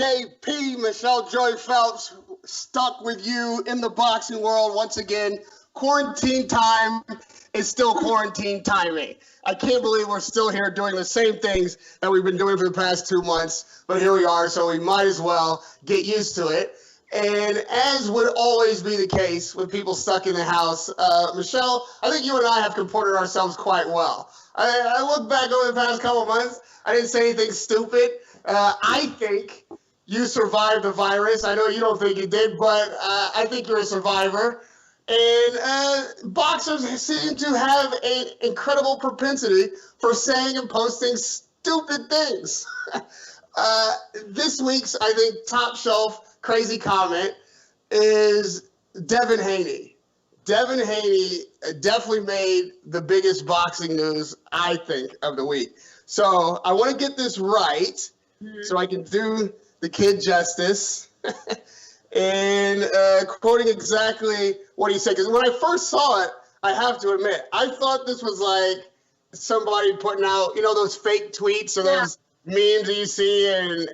JP, Michelle Joy Phelps, stuck with you in the boxing world once again. Quarantine time is still quarantine timing. I can't believe we're still here doing the same things that we've been doing for the past 2 months, but here we are, so we might as well get used to it. And as would always be the case with people stuck in the house, Michelle, I think you and I have comported ourselves quite well. I look back over the past couple of months, I didn't say anything stupid. I think you survived the virus. I know you don't think you did, but I think you're a survivor. And boxers seem to have an incredible propensity for saying and posting stupid things. This week's, I think, top shelf crazy comment is Devin Haney. Devin Haney definitely made the biggest boxing news, I think, of the week. So I want to get this right so I can do the kid justice. And quoting exactly what he said. Because when I first saw it, I have to admit, I thought this was like somebody putting out, those fake tweets or those memes that you see and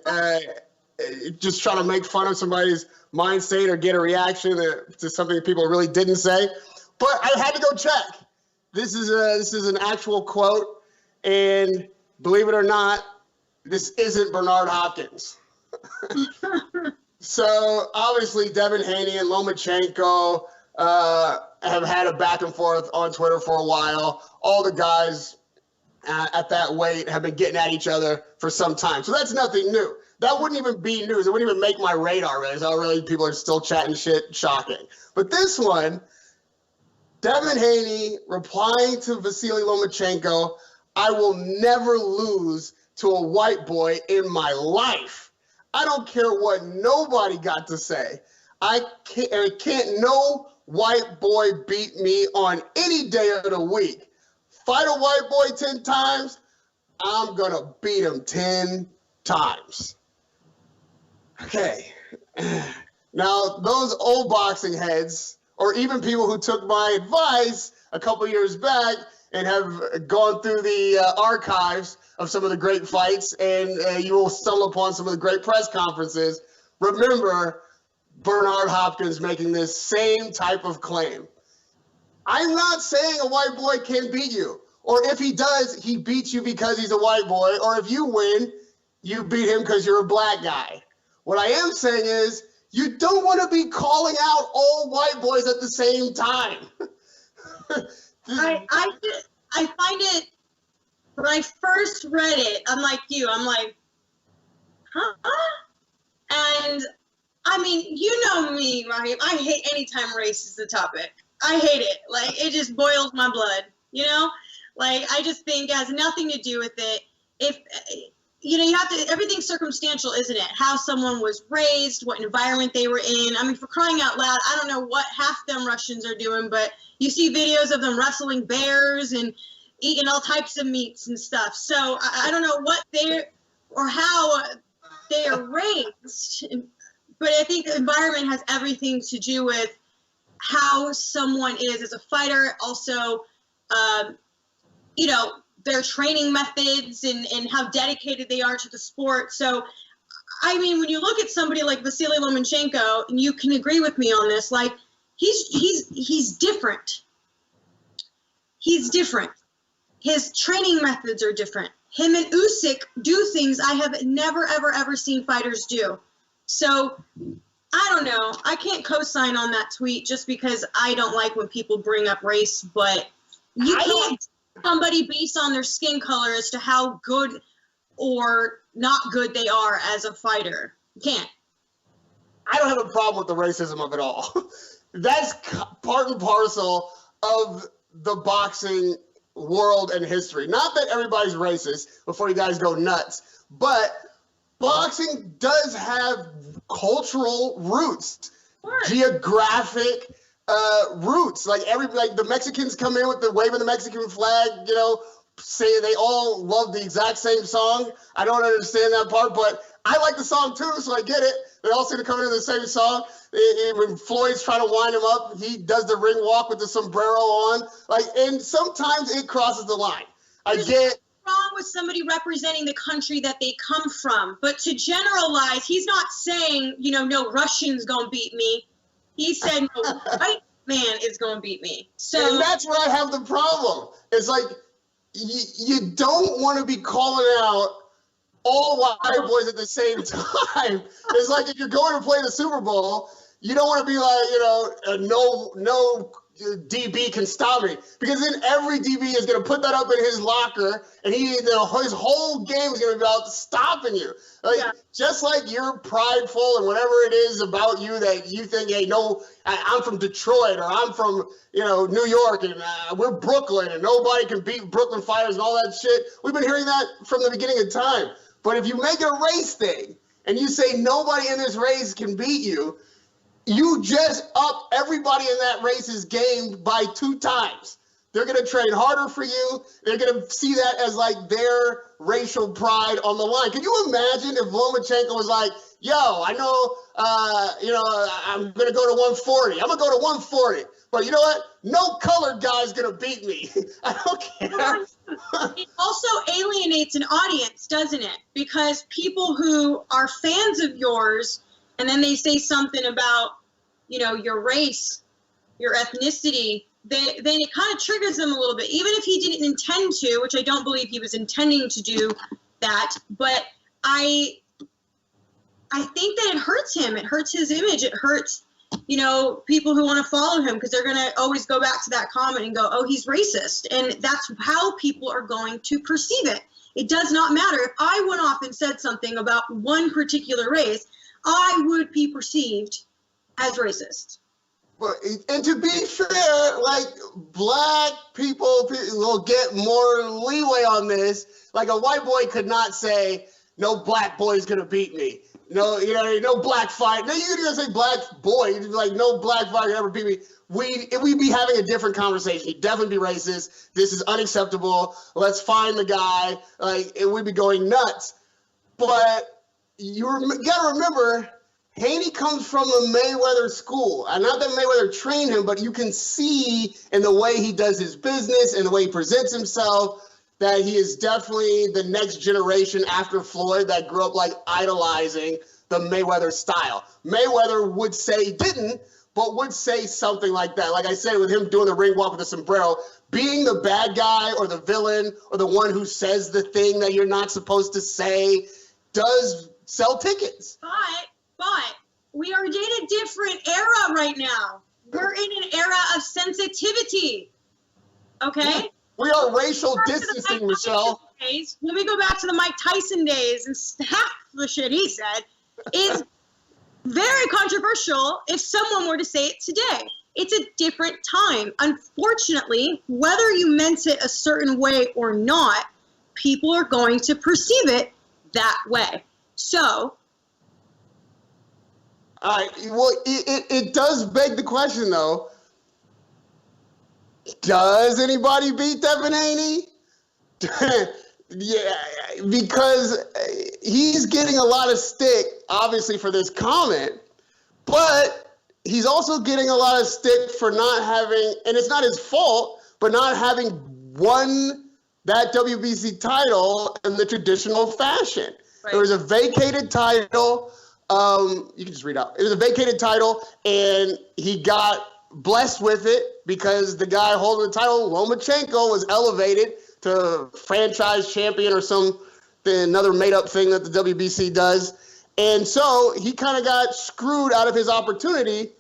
just trying to make fun of somebody's mind state or get a reaction to something people really didn't say. But I had to go check. This is an actual quote. And believe it or not, this isn't Bernard Hopkins. So obviously Devin Haney and Lomachenko have had a back and forth on Twitter for a while. All the guys at that weight have been getting at each other for some time. So that's nothing new. That wouldn't even be news. It wouldn't even make my radar raise. How really people are still chatting shit. Shocking. But this one, Devin Haney replying to Vasily Lomachenko, I will never lose to a white boy in my life. I don't care what nobody got to say. I can't no white boy beat me on any day of the week. Fight a white boy 10 times, I'm going to beat him 10 times. Okay. Now, those old boxing heads, or even people who took my advice a couple years back and have gone through the archives of some of the great fights, and you will stumble upon some of the great press conferences. Remember Bernard Hopkins making this same type of claim. I'm not saying a white boy can beat you, or if he does, he beats you because he's a white boy, or if you win, you beat him because you're a black guy. What I am saying is you don't want to be calling out all white boys at the same time. I find it, when I first read it, I'm like you, huh? And, I mean, you know me, Rahim, I hate any time race is the topic. I hate it. Like, it just boils my blood, Like, I just think it has nothing to do with it. If, you have to, everything's circumstantial, isn't it? How someone was raised, what environment they were in. I mean, for crying out loud, I don't know what half them Russians are doing, but you see videos of them wrestling bears and eating all types of meats and stuff. So I don't know what how they are raised, but I think the environment has everything to do with how someone is as a fighter. Also, their training methods and how dedicated they are to the sport. So, I mean, when you look at somebody like Vasily Lomachenko, and you can agree with me on this, like he's different. He's different. His training methods are different. Him and Usyk do things I have never, ever, ever seen fighters do. So, I don't know. I can't co-sign on that tweet just because I don't like when people bring up race, but you can't somebody based on their skin color as to how good or not good they are as a fighter. You can't. I don't have a problem with the racism of it all. That's part and parcel of the boxing world and history. Not that everybody's racist before you guys go nuts, but boxing does have cultural roots, geographic roots. Like the Mexicans come in with the waving the Mexican flag, say they all love the exact same song. I don't understand that part, but I like the song too, so I get it. They all seem to come into the same song. When Floyd's trying to wind him up, he does the ring walk with the sombrero on. And sometimes it crosses the line. I get wrong with somebody representing the country that they come from, but to generalize, he's not saying, no Russian's gonna beat me. He said no white man is gonna beat me. So and that's where I have the problem. It's like you don't want to be calling out all white boys at the same time. It's like if you're going to play the Super Bowl, you don't want to be like, no DB can stop me, because then every DB is going to put that up in his locker, and his whole game is going to be about stopping you. Just like you're prideful and whatever it is about you that you think, hey, no, I'm from Detroit, or I'm from New York, and we're Brooklyn, and nobody can beat Brooklyn Fighters and all that shit. We've been hearing that from the beginning of time. But if you make it a race thing and you say nobody in this race can beat you, you just up everybody in that race's game by 2 times. They're going to train harder for you. They're going to see that as like their racial pride on the line. Can you imagine if Lomachenko was like, yo, I know, I'm going to go to 140. I'm going to go to 140. But you know what? No colored guy's going to beat me. I don't care. It also alienates an audience, doesn't it? Because people who are fans of yours, and then they say something about, your race, your ethnicity, then it kind of triggers them a little bit. Even if he didn't intend to, which I don't believe he was intending to do that, but I think that it hurts him. It hurts his image. It hurts, people who want to follow him, because they're going to always go back to that comment and go, oh, he's racist. And that's how people are going to perceive it. It does not matter. If I went off and said something about one particular race, I would be perceived as racist. And to be fair, like, black people will get more leeway on this. Like, a white boy could not say, no black boy's going to beat me. No, no black fight. No, you're going to say black boy. You'd be like, no black fight can ever beat me. We'd be having a different conversation. He'd definitely be racist. This is unacceptable. Let's find the guy. Like, we'd be going nuts. But you got to remember, Haney comes from the Mayweather school. And not that Mayweather trained him, but you can see in the way he does his business and the way he presents himself that he is definitely the next generation after Floyd that grew up like idolizing the Mayweather style. Mayweather would say he didn't, but would say something like that. Like I said, with him doing the ring walk with the sombrero, being the bad guy or the villain or the one who says the thing that you're not supposed to say does sell tickets. But we are in a different era right now. We're in an era of sensitivity. Okay? We are racial distancing, Michelle. When we go back to the Mike Tyson days, and half the shit he said is very controversial if someone were to say it today. It's a different time. Unfortunately, whether you meant it a certain way or not, people are going to perceive it that way. So, all right. Well, it does beg the question, though. Does anybody beat Devin Haney? Yeah, because he's getting a lot of stick, obviously, for this comment, but he's also getting a lot of stick for not having, and it's not his fault, but not having won that WBC title in the traditional fashion. Right. There was a vacated title. You can just read out. It was a vacated title, and he got blessed with it because the guy holding the title, Lomachenko, was elevated to franchise champion or another made-up thing that the WBC does. And so he kind of got screwed out of his opportunity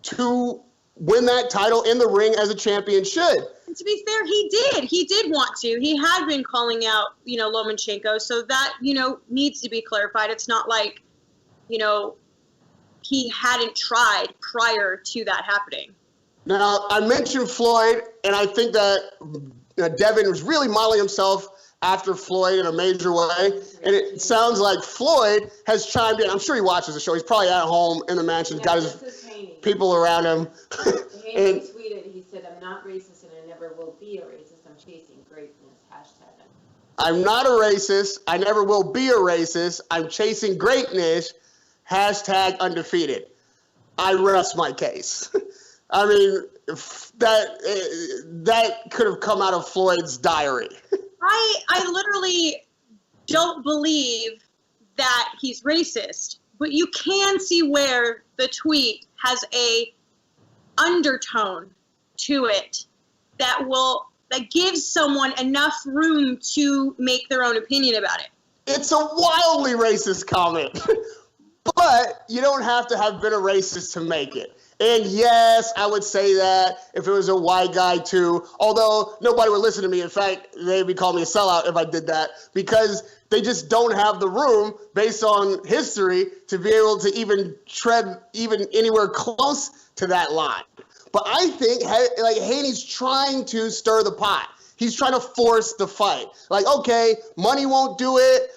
to win that title in the ring as a champion should. And to be fair, he did. He did want to. He had been calling out, Lomachenko. So that, needs to be clarified. It's not like, he hadn't tried prior to that happening. Now, I mentioned Floyd, and I think that Devin was really modeling himself after Floyd in a major way. And it sounds like Floyd has chimed in. I'm sure he watches the show. He's probably at home in the mansion, got his people around him. Haney tweeted, he said, I'm not racist and I never will be a racist. I'm chasing greatness. Hashtag. I'm not a racist. I never will be a racist. I'm chasing greatness. Hashtag undefeated. I rest my case. I mean, that could have come out of Floyd's diary. I literally don't believe that he's racist, but you can see where the tweet has a undertone to it that gives someone enough room to make their own opinion about it. It's a wildly racist comment, but you don't have to have been a racist to make it. And yes, I would say that if it was a white guy too, although nobody would listen to me. In fact, they'd be calling me a sellout if I did that, because they just don't have the room based on history to be able to even tread even anywhere close to that line. But I think like Haney's trying to stir the pot. He's trying to force the fight. Like, okay, money won't do it.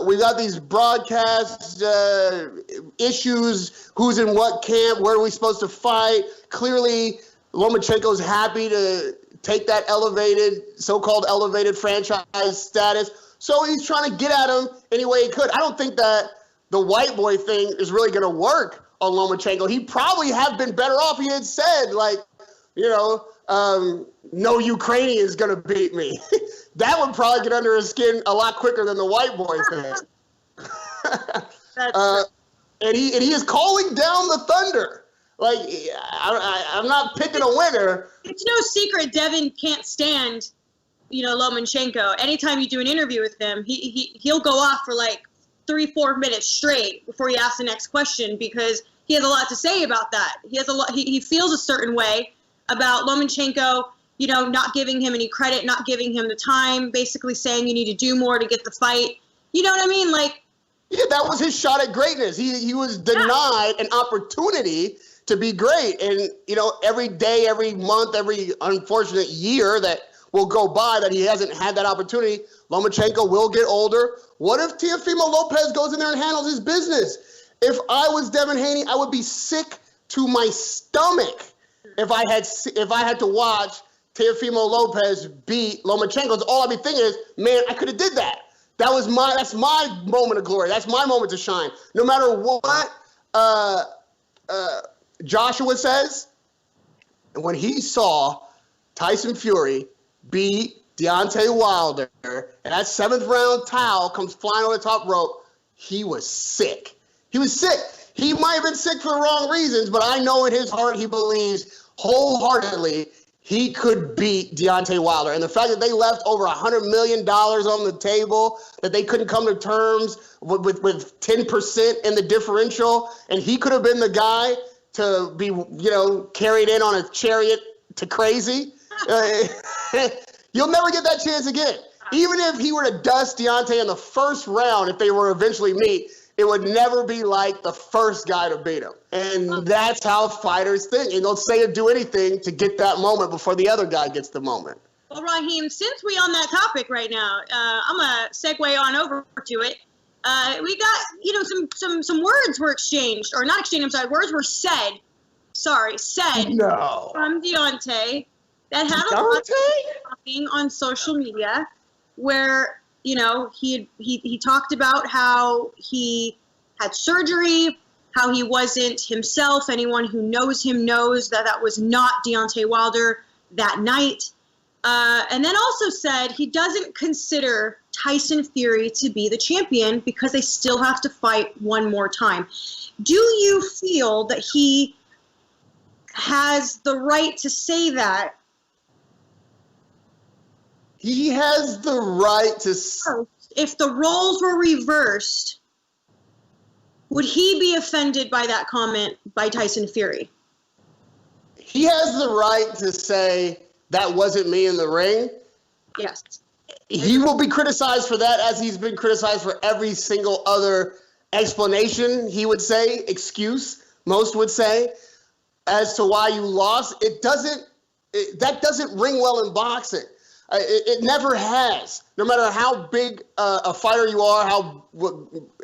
We got these broadcast issues. Who's in what camp? Where are we supposed to fight? Clearly, Lomachenko's happy to take that so-called elevated franchise status. So he's trying to get at him any way he could. I don't think that the white boy thing is really going to work on Lomachenko. He'd probably have been better off. He had said, like, no Ukrainian is going to beat me. That would probably get under his skin a lot quicker than the white boy thing. And he is calling down the thunder. Like, I'm not picking a winner. It's no secret Devin can't stand, Lomachenko. Anytime you do an interview with him, he'll go off for like 3-4 minutes straight before he asks the next question, because he has a lot to say about that. He feels a certain way about Lomachenko, not giving him any credit, not giving him the time, basically saying you need to do more to get the fight. You know what I mean? Like, yeah, that was his shot at greatness. He was denied an opportunity to be great. And, every day, every month, every unfortunate year that will go by that he hasn't had that opportunity, Lomachenko will get older. What if Teofimo Lopez goes in there and handles his business? If I was Devin Haney, I would be sick to my stomach if I had to watch Teofimo Lopez beat Lomachenko. All I'd be thinking is, man, I could have did that. That's my moment of glory. That's my moment to shine. No matter what Joshua says, when he saw Tyson Fury beat Deontay Wilder, and that 7th round towel comes flying over the top rope, he was sick. He was sick. He might have been sick for the wrong reasons, but I know in his heart he believes wholeheartedly he could beat Deontay Wilder. And the fact that they left over $100 million on the table, that they couldn't come to terms with 10% in the differential, and he could have been the guy to be, carried in on a chariot to crazy. You'll never get that chance again. Even if he were to dust Deontay in the first round, if they were eventually meet, it would never be like the first guy to beat him. And that's how fighters think. And they'll say or do anything to get that moment before the other guy gets the moment. Well, Rahim, since we're on that topic right now, I'm going to segue on over to it. We got, some words were exchanged, or not exchanged, I'm sorry, words were said No. From Deontay that had a lot of talking on social media, where he talked about how he had surgery, how he wasn't himself. Anyone who knows him knows that was not Deontay Wilder that night. And then also said he doesn't consider Tyson Fury to be the champion because they still have to fight one more time. Do you feel that he has the right to say that? He has the right to... If the roles were reversed, would he be offended by that comment by Tyson Fury? He has the right to say, that wasn't me in the ring. Yes. He will be criticized for that, as he's been criticized for every single other explanation, he would say, excuse, most would say, as to why you lost. That doesn't ring well in boxing. It never has. No matter how big a fighter you are, how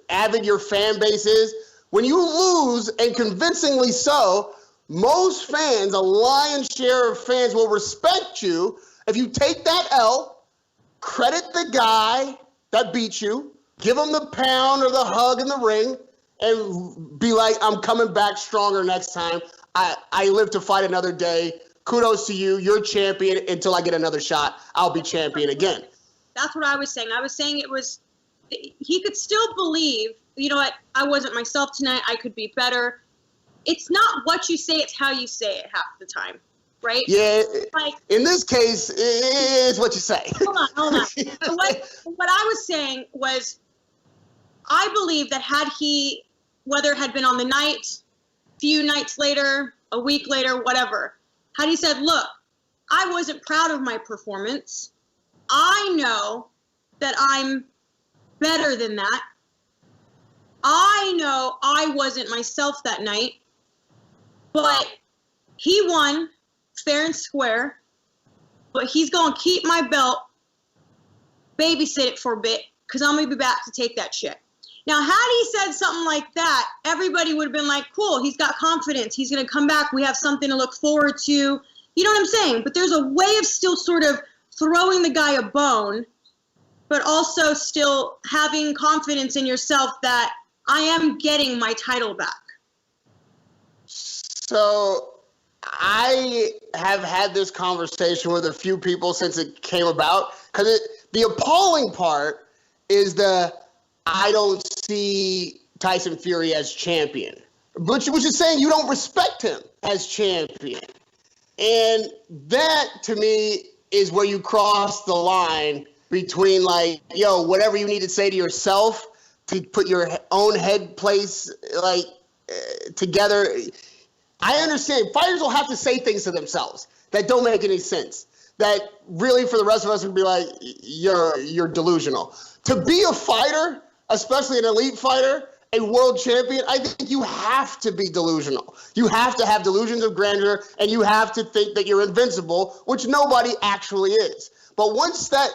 avid your fan base is, when you lose, and convincingly so, most fans, a lion's share of fans, will respect you if you take that L, credit the guy that beat you, give him the pound or the hug in the ring, and be like, I'm coming back stronger next time. I live to fight another day. Kudos to you. You're champion until I get another shot. I'll be champion again. That's what I was saying. I was saying he could still believe, you know what, I wasn't myself tonight. I could be better. It's not what you say, it's how you say it half the time, right? Yeah, like, in this case, it's what you say. Hold on. So what I was saying was, I believe that whether it had been on the night, few nights later, a week later, whatever, had he said, look, I wasn't proud of my performance. I know that I'm better than that. I know I wasn't myself that night, but he won fair and square, but he's going to keep my belt, babysit it for a bit, because I'm going to be back to take that shit. Now, had he said something like that, everybody would have been like, cool, he's got confidence. He's going to come back. We have something to look forward to. You know what I'm saying? But there's a way of still sort of throwing the guy a bone, but also still having confidence in yourself that I am getting my title back. So I have had this conversation with a few people since it came about, because the appalling part is I don't see Tyson Fury as champion, which is saying you don't respect him as champion. And that, to me, is where you cross the line between, like, yo, whatever you need to say to yourself to put your own head place, like, together. I understand fighters will have to say things to themselves that don't make any sense, that really for the rest of us would be like, you're delusional. To be a fighter, especially an elite fighter, a world champion, I think you have to be delusional. You have to have delusions of grandeur, and you have to think that you're invincible, which nobody actually is. But once that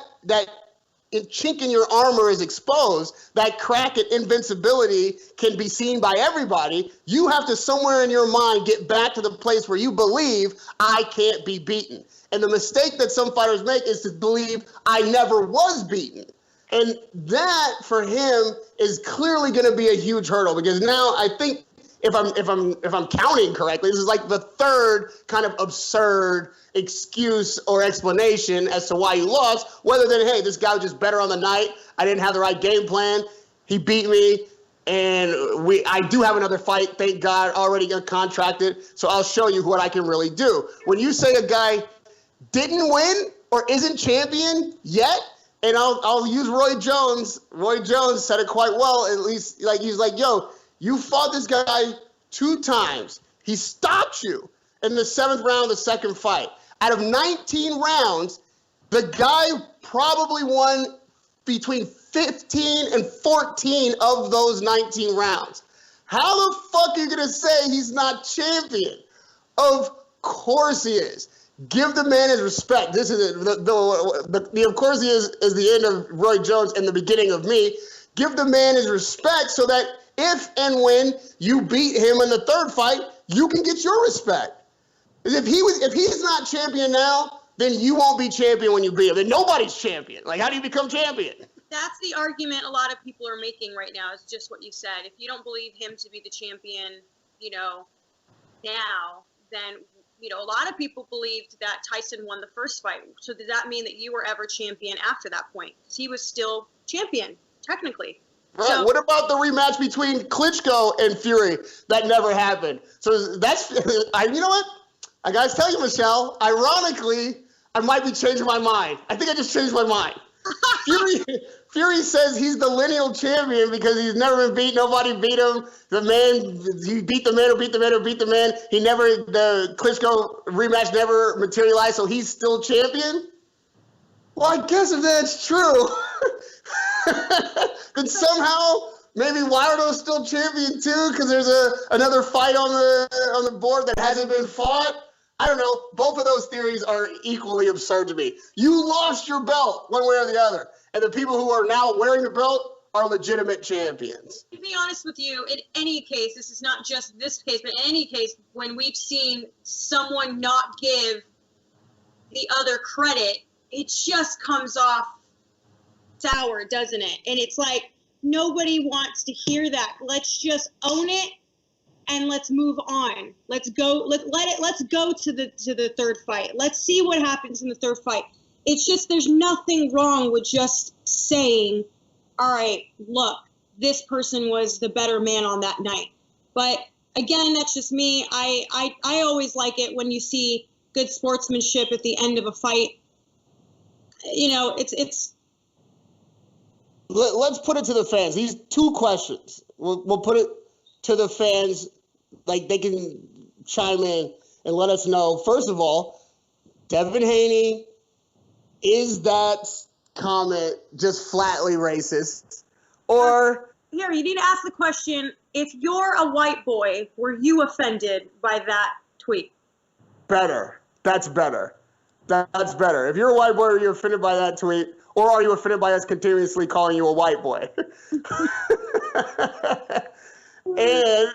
chink in your armor is exposed, that crack at invincibility can be seen by everybody, you have to somewhere in your mind get back to the place where you believe I can't be beaten. And the mistake that some fighters make is to believe I never was beaten. And that, for him, is clearly going to be a huge hurdle, because now I think, if I'm counting correctly, this is like the third kind of absurd excuse or explanation as to why you lost, rather than, hey, this guy was just better on the night. I didn't have the right game plan. He beat me, and I do have another fight, thank God, already got contracted, so I'll show you what I can really do. When you say a guy didn't win or isn't champion yet, and I'll use Roy Jones. Roy Jones said it quite well, at least, like, he's like, yo, you fought this guy 2 times. He stopped you in the 7th round of the second fight. Out of 19 rounds, the guy probably won between 15 and 14 of those 19 rounds. How the fuck are you going to say he's not champion? Of course he is. Give the man his respect. This is the of course he is the end of Roy Jones and the beginning of me. Give the man his respect so that if and when you beat him in the 3rd fight, you can get your respect. If he's not champion now, then you won't be champion when you beat him. Then nobody's champion. Like, how do you become champion? That's the argument a lot of people are making right now, is just what you said. If you don't believe him to be the champion, now, then, a lot of people believed that Tyson won the first fight. So does that mean that you were ever champion after that point? Because he was still champion, technically. Right. So, what about the rematch between Klitschko and Fury? That never happened. So that's, you know what? I gotta tell you, Michelle, ironically, I might be changing my mind. I think I just changed my mind. Fury says he's the lineal champion because he's never been beat. Nobody beat him. He beat the man who beat the man who beat the man. The Klitschko rematch never materialized, so he's still champion? Well, I guess if that's true, then somehow maybe Wilder's still champion too, because there's another fight on the board that hasn't been fought. I don't know. Both of those theories are equally absurd to me. You lost your belt one way or the other, and the people who are now wearing the belt are legitimate champions. To be honest with you, in any case, this is not just this case, but in any case, when we've seen someone not give the other credit, it just comes off sour, doesn't it? And it's like, nobody wants to hear that. Let's just own it and let's move on. Let's go. Let's go to the 3rd fight. Let's see what happens in the 3rd fight. it's just, there's nothing wrong with just saying, all right, look, this person was the better man on that night. But again, that's just me. I always like it when you see good sportsmanship at the end of a fight. You know, it's. Let's put it to the fans. These 2 questions. We'll put it to the fans, like they can chime in and let us know. First of all, Devin Haney, is that comment just flatly racist? Or Here, you need to ask the question, if you're a white boy, were you offended by that tweet? better? That's better. That's better. If you're a white boy, are you offended by that tweet? Or are you offended by us continuously calling you a white boy? And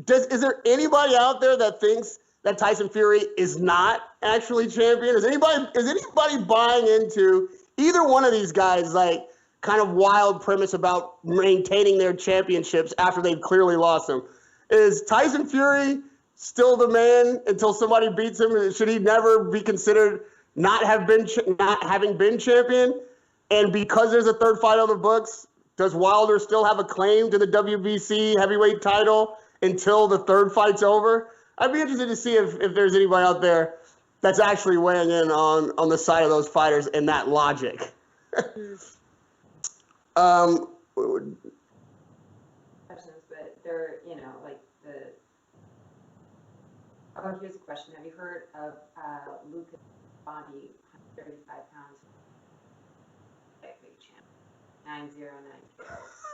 is there anybody out there that thinks that Tyson Fury is not actually champion? Is anybody buying into either one of these guys, like, kind of wild premise about maintaining their championships after they've clearly lost them? Is Tyson Fury still the man until somebody beats him? Should he never be considered not having been champion? And because there's a 3rd fight on the books, does Wilder still have a claim to the WBC heavyweight title until the 3rd fight's over? I'd be interested to see if there's anybody out there that's actually weighing in on the side of those fighters and that logic. But they're, you know, like here's a question. Have you heard of Lucas Body, 135 pounds, lightweight champion,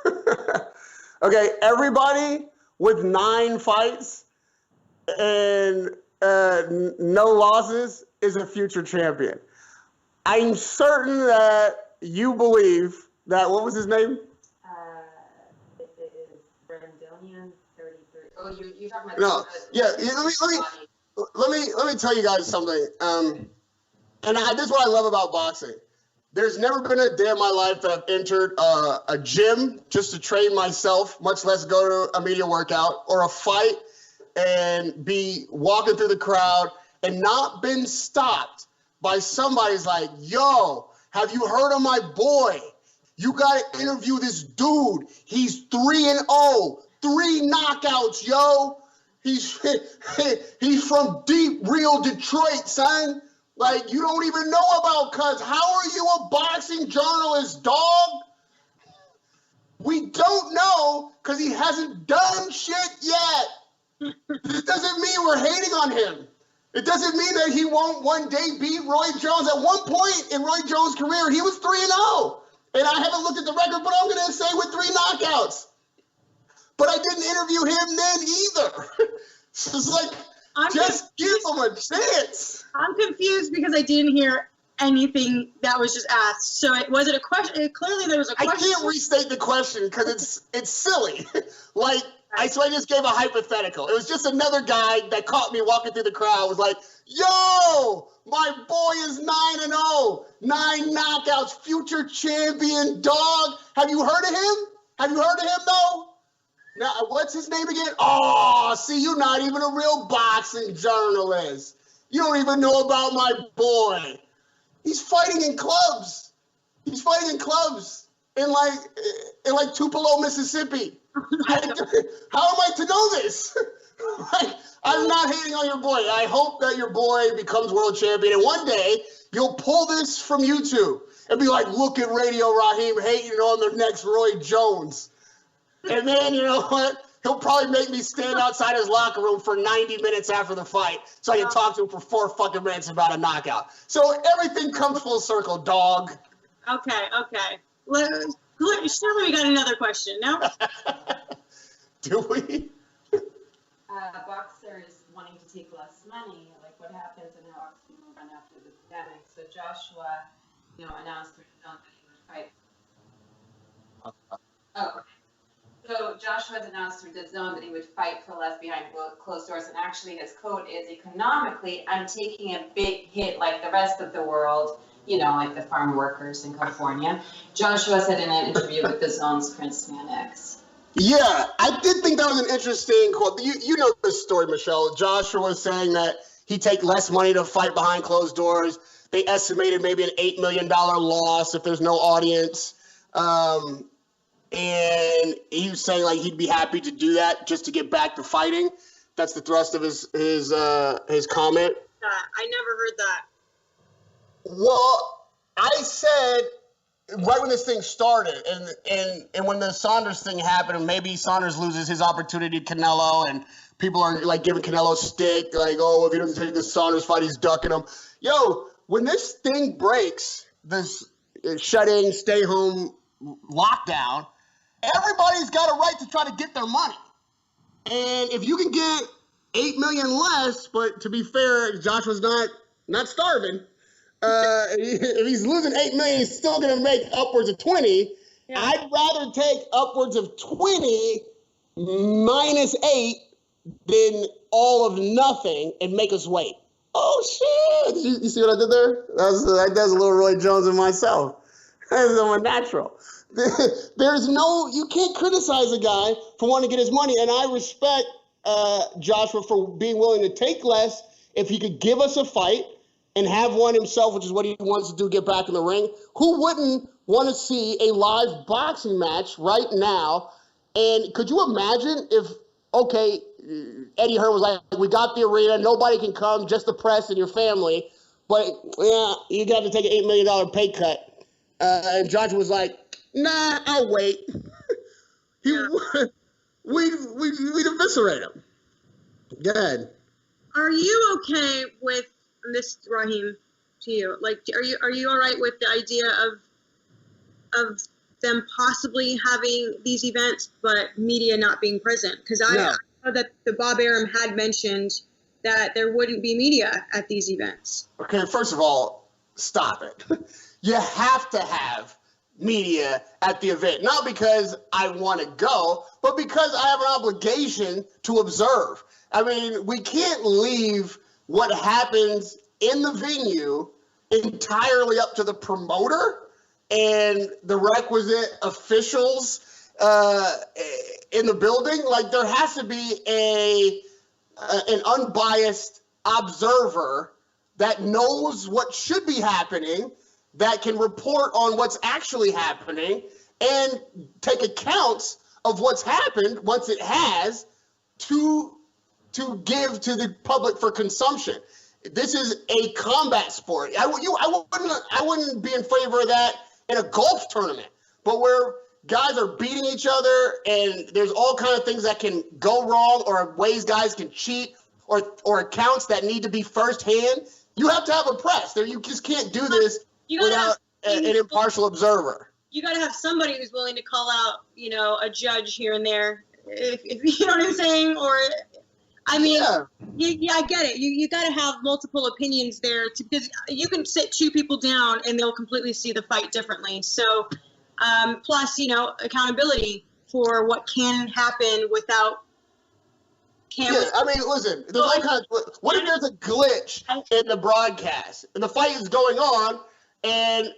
9090? Okay, everybody with 9 fights and no losses is a future champion. I'm certain that you believe that, what was his name? It is Brandonian 33. Oh, you're talking about. No, yeah. Let me tell you guys something. This is what I love about boxing. There's never been a day in my life that I've entered a gym just to train myself, much less go to a media workout, or a fight and be walking through the crowd and not been stopped by somebody's like, yo, have you heard of my boy? You got to interview this dude. He's 3-0, 3 knockouts, yo. He's from deep, real Detroit, son. Like, you don't even know about cuz. How are you a boxing journalist, dog? We don't know because he hasn't done shit yet. This doesn't mean we're hating on him. It doesn't mean that he won't one day beat Roy Jones. At one point in Roy Jones' career, he was 3-0. And I haven't looked at the record, but I'm going to say with 3 knockouts. But I didn't interview him then either. It's like, give him a chance. I'm confused because I didn't hear anything that was just asked. So was it a question? Clearly there was a question. I can't restate the question because it's silly. Like, I just gave a hypothetical. It was just another guy that caught me walking through the crowd, was like, yo, my boy is 9-0, 9 knockouts, future champion, dog. Have you heard of him? though? Now, what's his name again? Oh, see, you're not even a real boxing journalist. You don't even know about my boy. He's fighting in clubs. In like Tupelo, Mississippi. How am I to know this? I'm not hating on your boy. I hope that your boy becomes world champion. And one day, you'll pull this from YouTube and be like, look at Radio Rahim hating on the next Roy Jones. And then, you know what? He'll probably make me stand outside his locker room for 90 minutes after the fight so I can talk to him for 4 fucking minutes about a knockout. So everything comes full circle, dog. Okay. Surely we got another question, no? Do we? Boxers wanting to take less money, like what happens and how boxing will run after the pandemic. So Joshua, announced that he would fight. So Joshua has announced through DAZN that he would fight for less behind closed doors, and actually his quote is, economically, I'm taking a big hit like the rest of the world, like the farm workers in California. Joshua said in an interview with DAZN's Prince Mannix. Yeah, I did think that was an interesting quote. You know this story, Michelle. Joshua was saying that he'd take less money to fight behind closed doors. They estimated maybe an $8 million loss if there's no audience. And he was saying like he'd be happy to do that just to get back to fighting. That's the thrust of his comment. I never heard that. Well, I said right when this thing started, and when the Saunders thing happened, and maybe Saunders loses his opportunity to Canelo, and people are like giving Canelo stick, like, oh, if he doesn't take this Saunders fight, he's ducking him. Yo, when this thing breaks, this shut-in, stay-home lockdown, everybody's got a right to try to get their money. And if you can get $8 million less, but to be fair, Joshua's not starving. If he's losing $8 million, he's still going to make upwards of 20. Yeah. I'd rather take upwards of 20 minus 8 than all of nothing and make us wait. Oh, shit. You see what I did there? That does a little Roy Jones in myself. That's unnatural. You can't criticize a guy for wanting to get his money. And I respect Joshua for being willing to take less if he could give us a fight and have one himself, which is what he wants to do, get back in the ring. Who wouldn't want to see a live boxing match right now? And could you imagine if, okay, Eddie Hearn was like, we got the arena, nobody can come, just the press and your family, but yeah, you got to take an $8 million pay cut. And Joshua was like, nah, I'll wait. We'd eviscerate him. Good. Are you okay with this, Rahim, to you? Like, are you all right with the idea of them possibly having these events, but media not being present? Because I know that the Bob Arum had mentioned that there wouldn't be media at these events. Okay, first of all, stop it. You have to have media at the event, not because I want to go, but because I have an obligation to observe. I mean, we can't leave what happens in the venue entirely up to the promoter and the requisite officials in the building. Like, there has to be an unbiased observer that knows what should be happening, that can report on what's actually happening and take accounts of what's happened once it has to give to the public for consumption. This is a combat sport. I wouldn't be in favor of that in a golf tournament, but where guys are beating each other and there's all kinds of things that can go wrong, or ways guys can cheat, or accounts that need to be firsthand. You have to have a press. You just can't do this without an impartial observer. You got to have somebody who's willing to call out, a judge here and there, if you know what I'm saying, or. I mean, yeah, I get it. You got to have multiple opinions there, because you can sit two people down and they'll completely see the fight differently. So, plus, accountability for what can happen without cameras. Yeah, I mean, listen, there's all kinds of, what if there's a glitch in the broadcast and the fight is going on and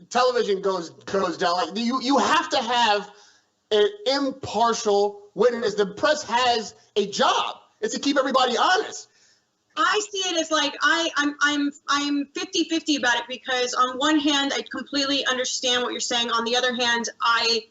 television goes down? Like, you have to have an impartial witness. The press has a job. It's to keep everybody honest. I see it as like I'm 50-50 about it, because on one hand I completely understand what you're saying. On the other hand, I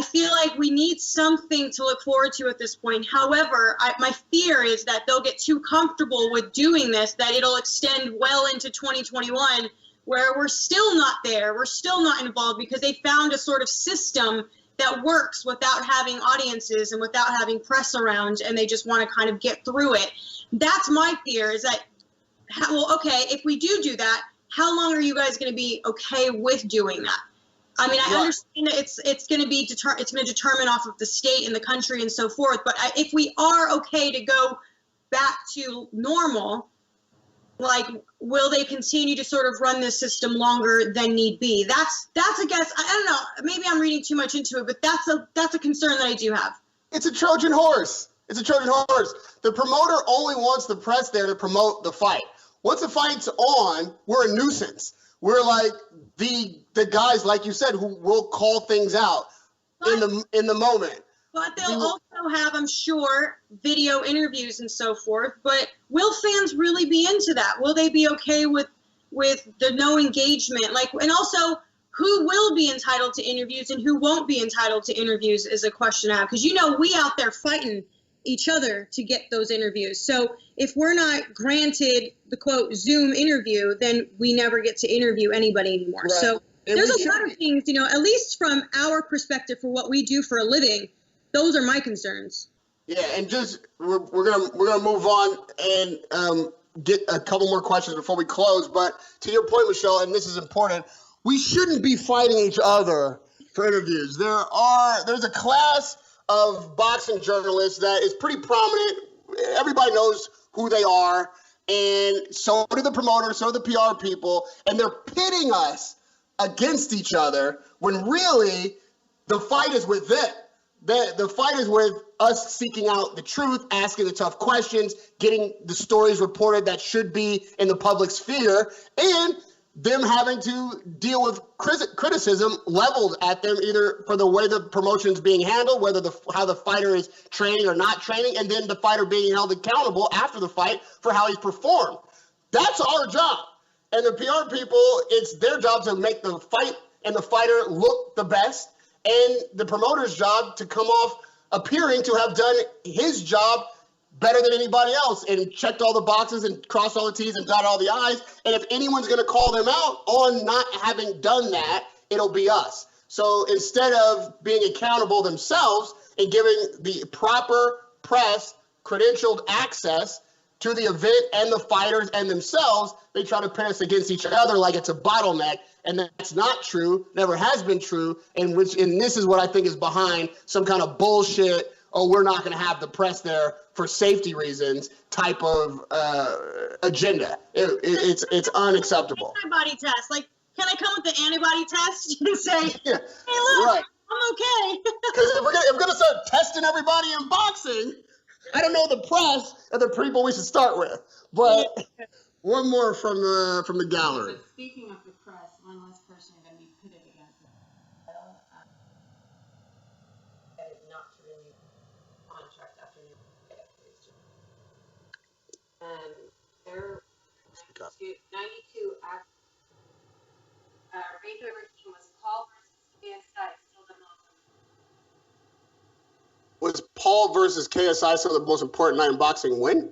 feel like we need something to look forward to at this point. However, my fear is that they'll get too comfortable with doing this, that it'll extend well into 2021, where we're still not there. We're still not involved, because they found a sort of system that works without having audiences and without having press around, and they just want to kind of get through it. That's my fear, is that, well, okay, if we do that, how long are you guys going to be okay with doing that? I mean, I understand that it's going to determine off of the state and the country and so forth, but if we are okay to go back to normal, like, will they continue to sort of run this system longer than need be? That's I guess, I don't know, maybe I'm reading too much into it, but that's a concern that I do have. It's a Trojan horse. The promoter only wants the press there to promote the fight. Once the fight's on, we're a nuisance. We're like the guys, like you said, who will call things out in the moment. But they'll also have, I'm sure, video interviews and so forth. But will fans really be into that? Will they be okay with the no engagement? Like, and also, who will be entitled to interviews and who won't be entitled to interviews is a question I have. Because, we out there fighting each other to get those interviews. So if we're not granted the, quote, Zoom interview, then we never get to interview anybody anymore. Right. So there's a lot of things, at least from our perspective for what we do for a living, those are my concerns. Yeah, and just we're gonna move on and get a couple more questions before we close. But to your point, Michelle, and this is important, we shouldn't be fighting each other for interviews. There's a class of boxing journalists that is pretty prominent. Everybody knows who they are, and so do the promoters, so do the PR people, and they're pitting us against each other when really the fight is with them. The fight is with us seeking out the truth, asking the tough questions, getting the stories reported that should be in the public sphere, and them having to deal with criticism leveled at them either for the way the promotion is being handled, how the fighter is training or not training, and then the fighter being held accountable after the fight for how he's performed. That's our job. And the PR people, it's their job to make the fight and the fighter look the best, and the promoter's job to come off appearing to have done his job better than anybody else and checked all the boxes and crossed all the T's and dotted all the I's. And if anyone's going to call them out on not having done that, it'll be us. So instead of being accountable themselves and giving the proper press credentialed access to the event and the fighters and themselves, they try to pit us against each other like it's a bottleneck. And that's not true, never has been true, and this is what I think is behind some kind of bullshit, we're not going to have the press there for safety reasons type of agenda. It's unacceptable. Antibody test. Like, can I come with the antibody test and say, hey, look, right. I'm okay? Because if we're going to start testing everybody in boxing, I don't know the press are the people we should start with. But one more from the gallery. But speaking of the press, one less person are going to be pitted against it. Not to really contract after new. And there 92 Radio Rahim was Paul versus KSI still the most. Was Paul versus KSI still the most important night in boxing win?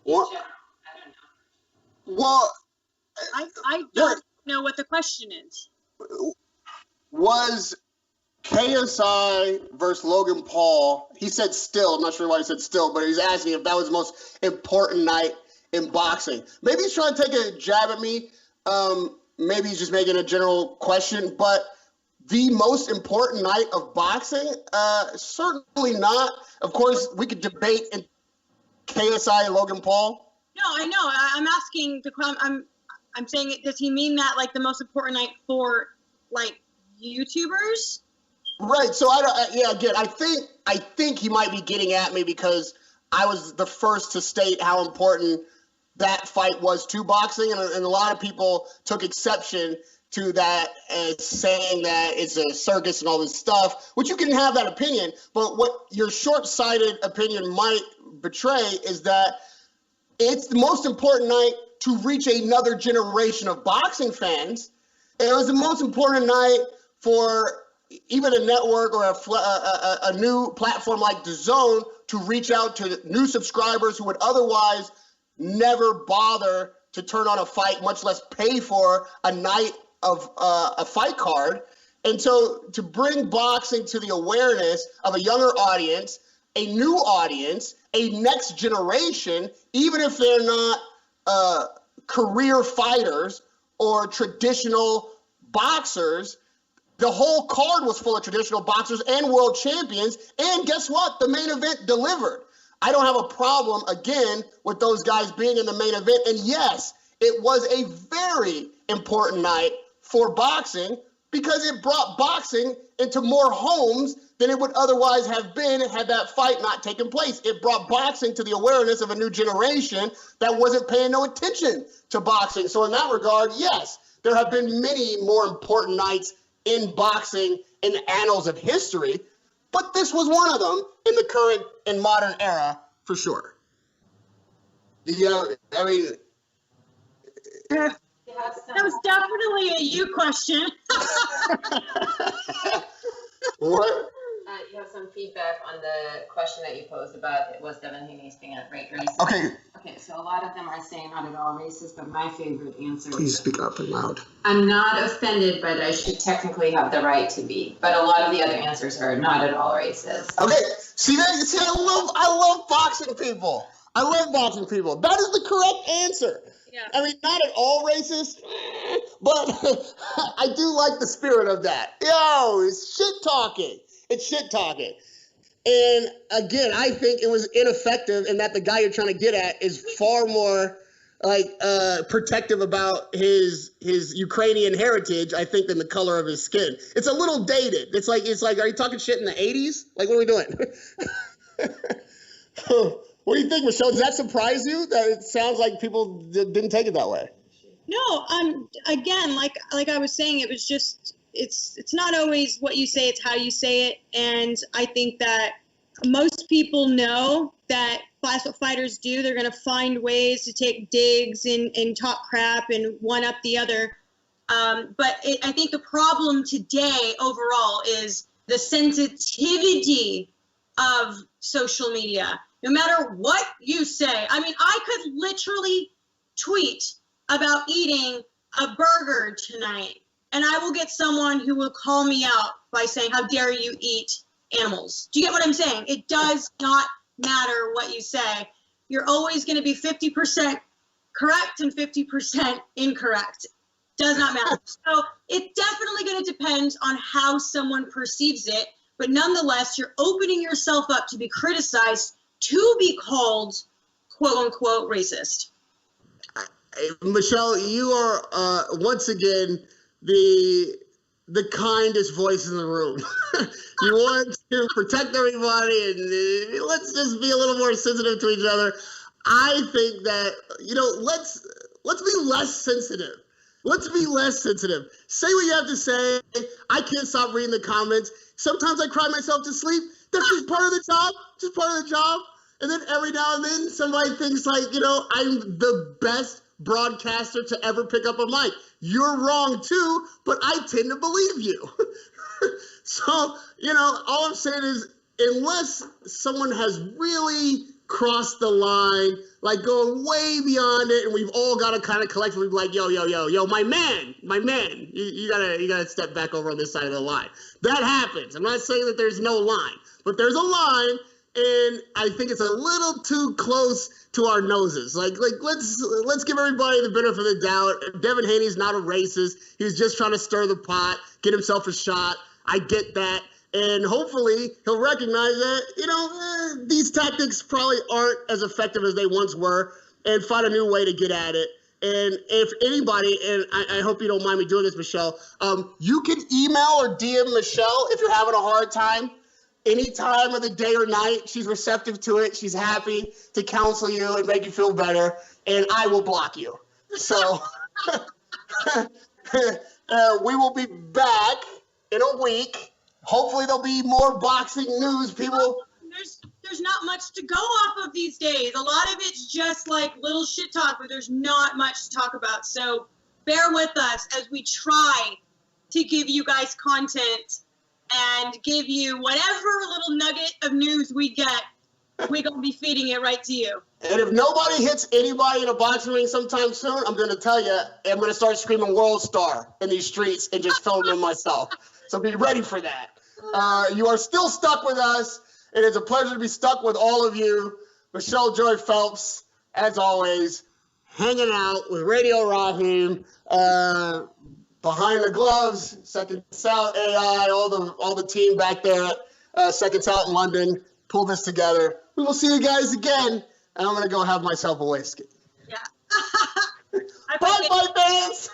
What? I don't know. Well, I don't know what the question is. Was KSI versus Logan Paul, he said still, I'm not sure why he said still, but he's asking if that was the most important night in boxing. Maybe he's trying to take a jab at me. Maybe he's just making a general question, but the most important night of boxing? Certainly not. Of course, we could debate in KSI and Logan Paul. No, I know. I'm asking I'm saying, does he mean that like the most important night for like YouTubers? Right. So I think he might be getting at me because I was the first to state how important that fight was to boxing, and a lot of people took exception to that as saying that it's a circus and all this stuff, which you can have that opinion, but what your short-sighted opinion might betray is that it's the most important night to reach another generation of boxing fans. And it was the most important night for even a network or a new platform like DAZN to reach out to new subscribers who would otherwise never bother to turn on a fight, much less pay for a night of a fight card. And so to bring boxing to the awareness of a younger audience, a new audience, a next generation, even if they're not career fighters or traditional boxers, the whole card was full of traditional boxers and world champions. And guess what? The main event delivered. I don't have a problem, again, with those guys being in the main event. And yes, it was a very important night for boxing because it brought boxing into more homes than it would otherwise have been had that fight not taken place. It brought boxing to the awareness of a new generation that wasn't paying no attention to boxing. So in that regard, yes, there have been many more important nights in boxing in the annals of history. but this was one of them in the current and modern era for sure. Yeah, I mean, that was definitely a you question. what? You have some feedback on the question that you posed about was Devin Haney being a great racist. Okay. Okay, so a lot of them are saying not at all racist, but my favorite answer Please is speak up and loud. I'm not offended, but I should technically have the right to be. But a lot of the other answers are not at all racist. Okay, see that? See, I love boxing people. I love boxing people. That is the correct answer. Yeah. I mean, not at all racist, but I do like the spirit of that. Yo, it's shit talking. It's shit talking. And again, I think it was ineffective in that the guy you're trying to get at is far more protective about his Ukrainian heritage, I think, than the color of his skin. It's a little dated. It's like, are you talking shit in the 80s? Like, what are we doing? What do you think, Michelle? Does that surprise you that it sounds like people didn't take it that way? No, again, like I was saying, it was just, it's not always what you say, it's how you say it. And I think that most people know that that's what fighters do. They're going to find ways to take digs and talk crap and one up the other. But I think the problem today overall is the sensitivity of social media. No matter what you say, I mean, I could literally tweet about eating a burger tonight, and I will get someone who will call me out by saying, how dare you eat animals? Do you get what I'm saying? It does not matter what you say. You're always going to be 50% correct and 50% incorrect. Does not matter. So it's definitely going to depend on how someone perceives it, but nonetheless, you're opening yourself up to be criticized, to be called, quote unquote, racist. Michelle, you are once again the kindest voice in the room. You want to protect everybody, and let's just be a little more sensitive to each other. I think that, let's be less sensitive. Let's be less sensitive. Say what you have to say. I can't stop reading the comments. Sometimes I cry myself to sleep. That's just part of the job. Just part of the job. And then every now and then somebody thinks like, I'm the best broadcaster to ever pick up a mic. You're wrong too, but I tend to believe you. So, all I'm saying is, unless someone has really crossed the line, like going way beyond it, and we've all got to kind of collectively be like, yo, my man, you gotta step back over on this side of the line. That happens. I'm not saying that there's no line, but there's a line. And I think it's a little too close to our noses. Like let's give everybody the benefit of the doubt. Devin Haney's not a racist. He's just trying to stir the pot, get himself a shot. I get that. And hopefully he'll recognize that, these tactics probably aren't as effective as they once were, and find a new way to get at it. And if anybody, and I hope you don't mind me doing this, Michelle, you can email or DM Michelle if you're having a hard time. Any time of the day or night, she's receptive to it. She's happy to counsel you and make you feel better, and I will block you. So we will be back in a week. Hopefully there'll be more boxing news. People, there's not much to go off of these days. A lot of it's just like little shit talk, but there's not much to talk about. So bear with us as we try to give you guys content and give you whatever little nugget of news we get. We're going to be feeding it right to you. And if nobody hits anybody in a boxing ring sometime soon, I'm going to tell you, I'm going to start screaming World Star in these streets and just film them myself. So be ready for that. You are still stuck with us. It is a pleasure to be stuck with all of you. Michelle Joy Phelps, as always, hanging out with Radio Rahim. Behind the Gloves, Second South AI, all the team back there at Second South in London, pull this together. We will see you guys again, and I'm going to go have myself a whiskey. Yeah. Bye, fans!